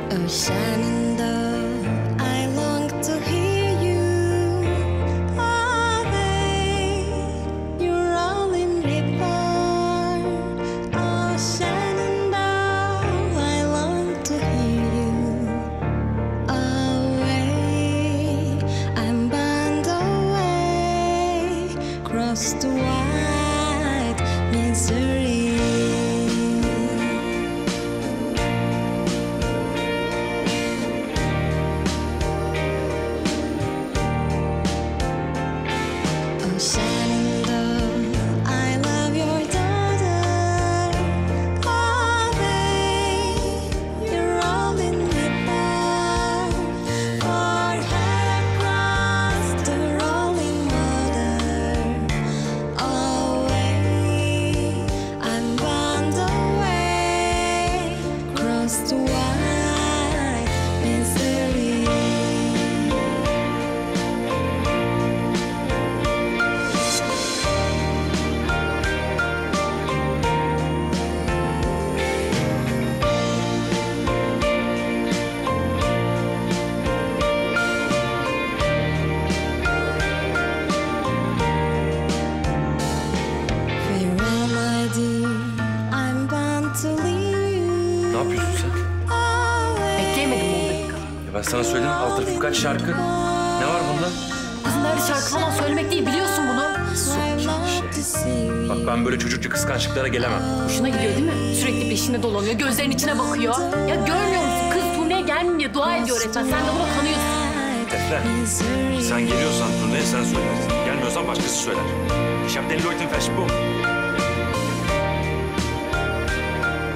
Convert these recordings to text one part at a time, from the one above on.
Shenandoah, I long to hear you. Ave, you're rolling river. Oh, Shenandoah, I long to hear you. Away, I'm bound away, across the white Missouri. Ne yapıyorsun sen? Bekleyemedim 10 dakika. Ya ben sana söyledim, alt tarafı birkaç şarkı. Ne var bunda? Kızım öyle şarkı falan söylemek değil, biliyorsun bunu. Bak ben böyle çocukça kıskançlıklara gelemem. Hoşuna gidiyor değil mi? Sürekli peşinde dolanıyor, gözlerinin içine bakıyor. Ya görmüyor musun? Kız turneye gelmeyeyim diye dua ediyor resmen. Sen de buna kanıyorsun. Defne, sen geliyorsan turneye sen söylersin. Gelmiyorsan başkası söyler. Ich hab den Leuten versprochen.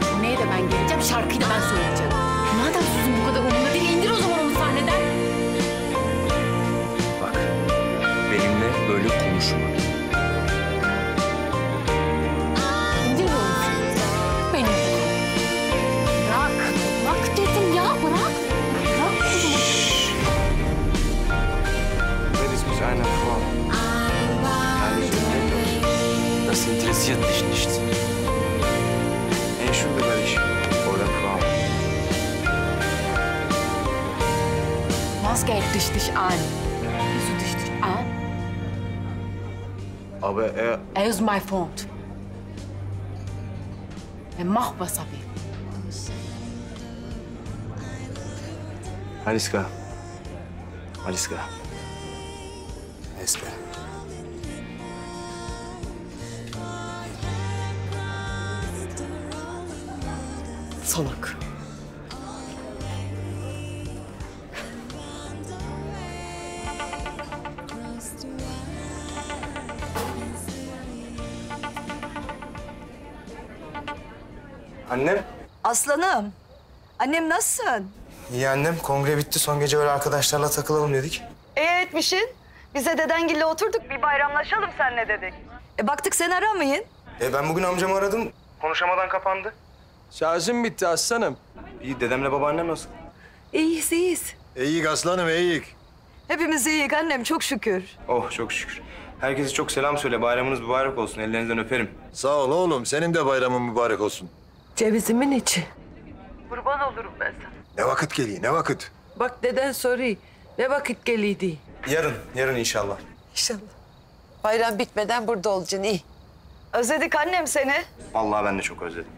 Turneye de ben geleceğim, şarkıyı da ben söyleyeceğim. Madem Suzun bu kadar umurunda değil, indir o zaman onu sahneden. Bak, benimle böyle konuşma. İndiriyor musun? Beni. Bırak. Bırak dedim ya, bırak. Bırak kızımı. Das ist mich eine Frau. Das interessiert dich nicht. Entschuldige dich vor der Frau. Was geht dich an? Wieso dich an? Aber Er ist mein Freund. Er macht, was er will. Aliska. Aliska. Aliska. Salak. Annem? Aslanım, annem nasılsın? İyi annem. Kongre bitti. Son gece böyle arkadaşlarla takılalım dedik. Etmişsin. Bize dedengille oturduk, bir bayramlaşalım seninle dedik. Baktık sen aramayın. Ben bugün amcamı aradım. Konuşamadan kapandı. Şarjım bitti aslanım. İyi. Dedemle babaannem nasıl? İyiyiz, iyiyiz. İyiyik aslanım, iyiyik. Hepimiz iyiyiz annem, çok şükür. Oh çok şükür. Herkese çok selam söyle. Bayramınız mübarek olsun. Ellerinizden öperim. Sağ ol oğlum, senin de bayramın mübarek olsun. Cevizimin içi. Kurban olurum ben sana. Ne vakit geliyor, ne vakit? Bak deden soruyor. Ne vakit geliydi? Yarın inşallah. İnşallah. Bayram bitmeden burada olacaksın, iyi. Özledik annem seni. Vallahi ben de çok özledim.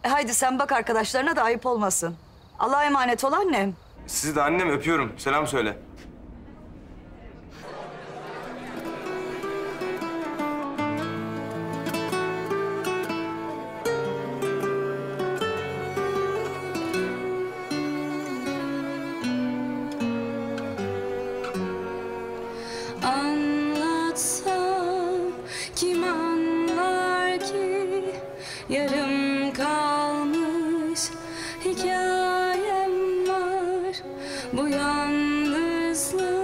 Haydi sen bak arkadaşlarına da ayıp olmasın. Allah'a emanet ol annem. Sizi de annem öpüyorum. Selam söyle. Anlatsam kim anlar ki yarım kalmış hikayem var. Bu yalnızlık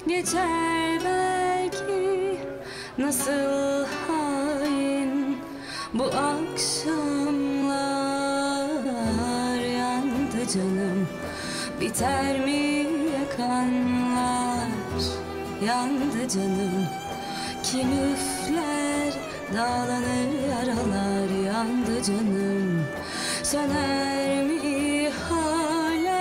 geçer belki, nasıl hain bu akşamlar. Yandı canım, biter mi yakanlar? Yandı canım, kim üfler, dağlanır yaralar. Yandı canım, söner mi hala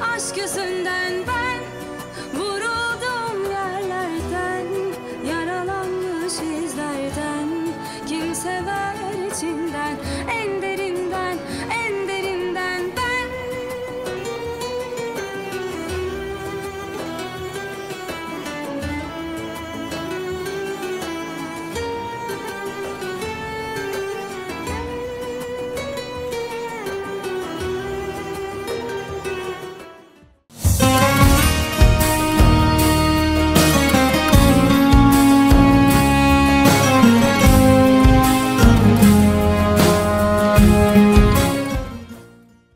Aşk yüzünden ben vuruldum yerlerden, yaralanmış izlerden. Kim sever içinden